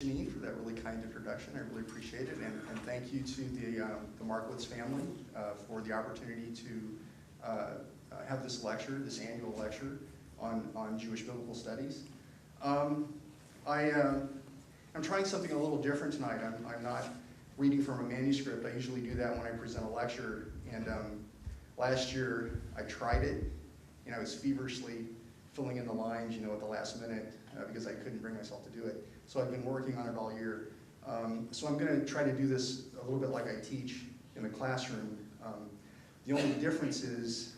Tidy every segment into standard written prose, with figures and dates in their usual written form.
For that really kind introduction. I really appreciate it, and thank you to the Markowitz family for the opportunity to have this lecture, this annual lecture on Jewish biblical studies. I'm trying something a little different tonight. I'm not reading from a manuscript. I usually do that when I present a lecture, and last year I tried it, and I was feverishly filling in the lines, at the last minute because I couldn't bring myself to do it. So I've been working on it all year. So I'm going to try to do this a little bit like I teach in the classroom. The only difference is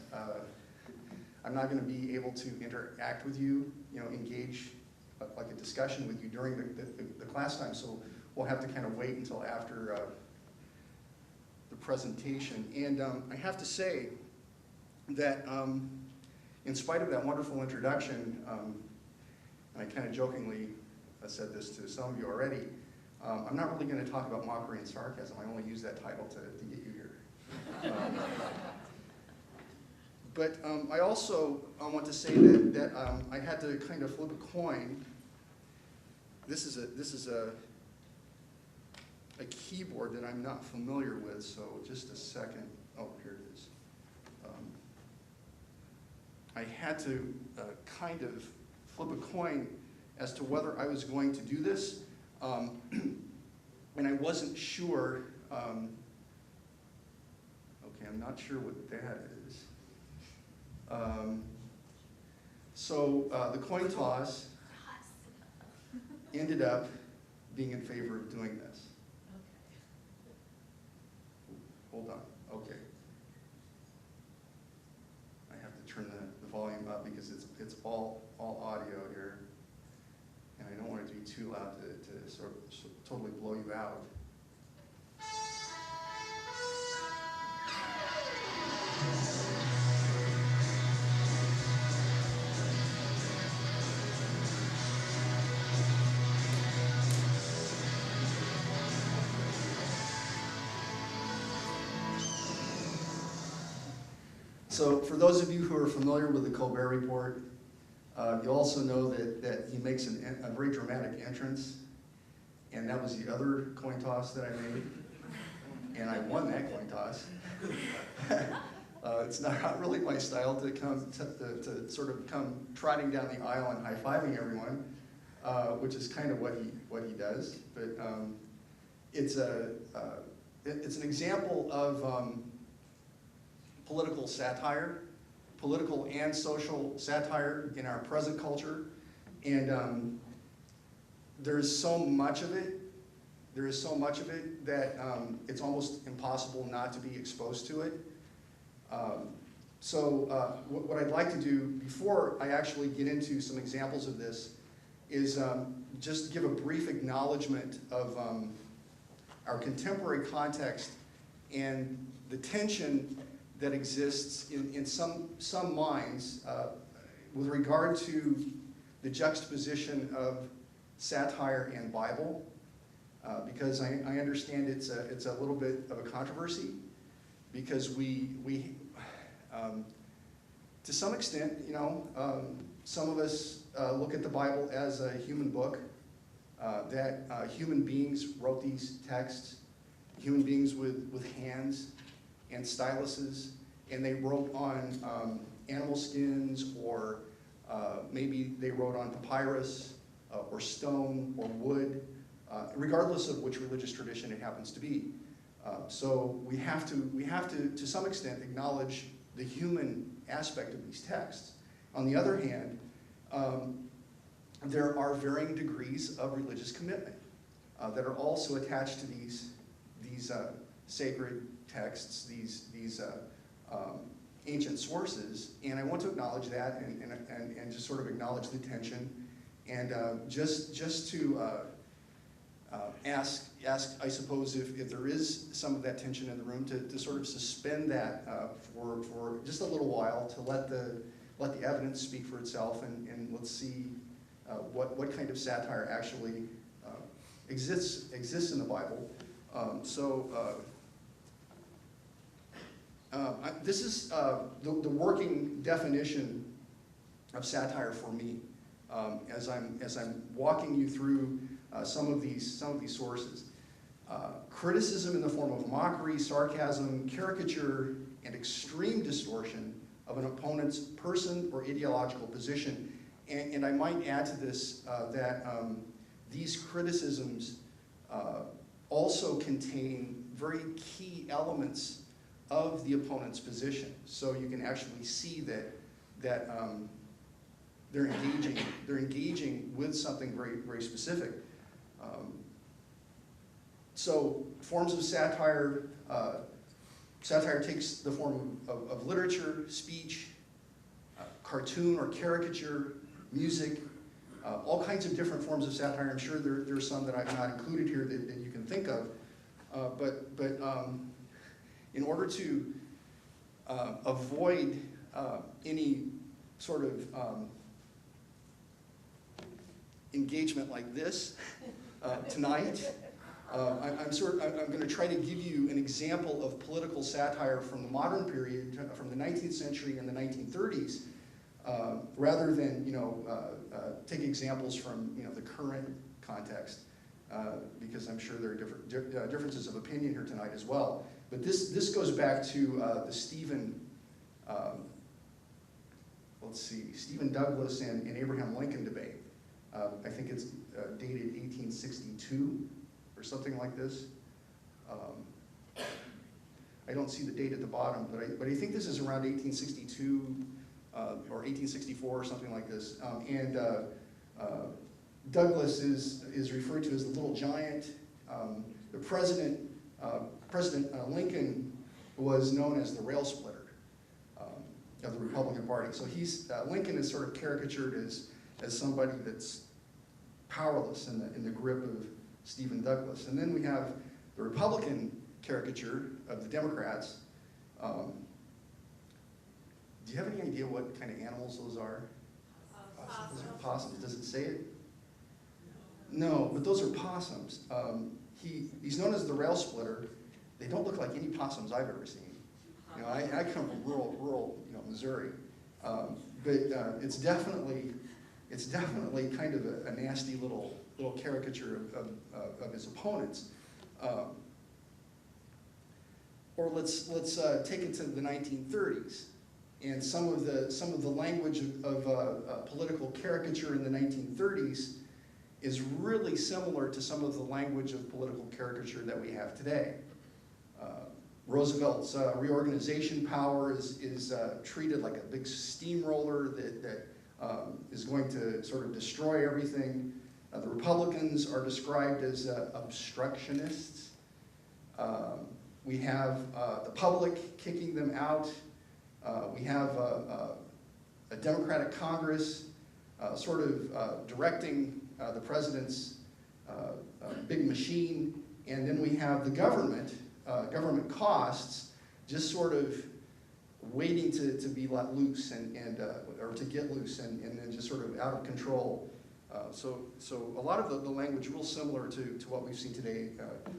I'm not going to be able to interact with you, engage like a discussion with you during the class time. So we'll have to kind of wait until after the presentation. And I have to say that in spite of that wonderful introduction, and I kind of jokingly said this to some of you already, I'm not really going to talk about mockery and sarcasm. I only use that title to get you here. But I also want to say that I had to kind of flip a coin. This is a keyboard that I'm not familiar with, so just a second. Oh, here it is. I had to kind of flip a coin as to whether I was going to do this, and I wasn't sure. Okay, I'm not sure what that is. So the coin toss ended up being in favor of doing this. Hold on. Okay. I have to turn the volume up because it's all audio here. And I don't want it to be too loud to sort of totally blow you out. So for those of you who are familiar with the Colbert Report, you also know that he makes a very dramatic entrance, and that was the other coin toss that I made, and I won that coin toss. It's not really my style to sort of come trotting down the aisle and high-fiving everyone, which is kind of what he does. But it's an example of political satire. Political and social satire in our present culture, and there's so much of it. There is so much of it that it's almost impossible not to be exposed to it. So what I'd like to do before I actually get into some examples of this is just give a brief acknowledgement of our contemporary context and the tension that exists in some minds with regard to the juxtaposition of satire and Bible, because I understand it's a little bit of a controversy, because we to some extent, some of us look at the Bible as a human book, that human beings wrote these texts, human beings with hands and styluses, and they wrote on animal skins, or maybe they wrote on papyrus, or stone, or wood, regardless of which religious tradition it happens to be. So we have to some extent, acknowledge the human aspect of these texts. On the other hand, there are varying degrees of religious commitment that are also attached to these sacred texts, these ancient sources, and I want to acknowledge that and just sort of acknowledge the tension, and just to ask, I suppose, if there is some of that tension in the room, to sort of suspend that for just a little while, to let the evidence speak for itself, and let's see what kind of satire actually exists in the Bible. This is the working definition of satire for me, as I'm walking you through some of these sources. Criticism in the form of mockery, sarcasm, caricature, and extreme distortion of an opponent's person or ideological position. And I might add to this that these criticisms also contain very key elements of the opponent's position. So you can actually see that they're engaging with something very, very specific. So forms of satire, satire takes the form of literature, speech, cartoon or caricature, music, all kinds of different forms of satire. I'm sure there's some that I've not included here that you can think of. But in order to avoid any sort of engagement like this tonight, I'm going to try to give you an example of political satire from the modern period, from the 19th century and the 1930s, rather than take examples from the current context, because I'm sure there are differences of opinion here tonight as well. But this goes back to the Stephen Douglas and Abraham Lincoln debate. I think it's dated 1862 or something like this. I don't see the date at the bottom, but I think this is around 1862 or 1864 or something like this. Douglas is referred to as the little giant. The President Lincoln was known as the rail splitter of the Republican Party. So Lincoln is sort of caricatured as somebody that's powerless in the grip of Stephen Douglas. And then we have the Republican caricature of the Democrats. Do you have any idea what kind of animals those are? Those are possums. Does it say it? No, but those are possums. He's known as the rail splitter. They don't look like any possums I've ever seen. I come from rural Missouri, but it's definitely kind of a nasty little caricature of his opponents. Or let's take it to the 1930s, and some of the language of political caricature in the 1930s is really similar to some of the language of political caricature that we have today. Roosevelt's reorganization power is treated like a big steamroller that is going to sort of destroy everything. The Republicans are described as obstructionists. We have the public kicking them out. We have a Democratic Congress sort of directing the president's big machine. And then we have the government costs just sort of waiting to be let loose or to get loose and then just sort of out of control. So a lot of the language real similar to what we've seen today.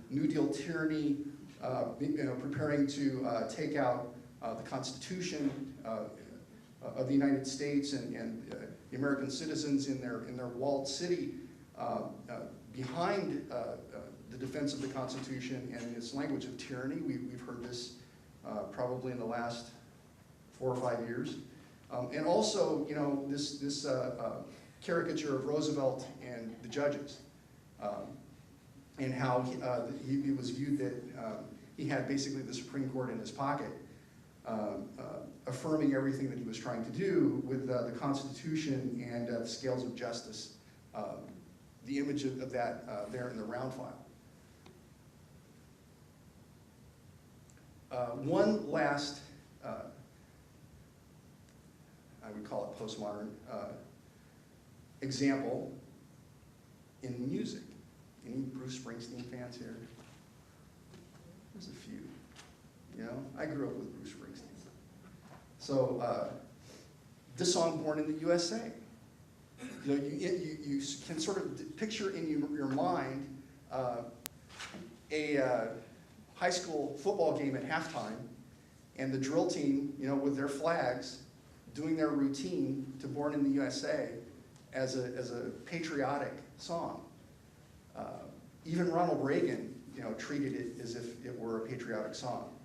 New Deal tyranny, preparing to take out the Constitution of the United States and the American citizens in their walled city behind the defense of the Constitution and its language of tyranny. We've heard this probably in the last 4 or 5 years. And also, this caricature of Roosevelt and the judges, and how he was viewed that he had basically the Supreme Court in his pocket, affirming everything that he was trying to do with the Constitution and the scales of justice. The image of that there in the round file. One last, I would call it postmodern, example in music. Any Bruce Springsteen fans here? There's a few. I grew up with Bruce Springsteen. So this song, Born in the USA. You can sort of picture in your mind a high school football game at halftime, and the drill team, with their flags, doing their routine to Born in the USA as a patriotic song. Even Ronald Reagan, treated it as if it were a patriotic song.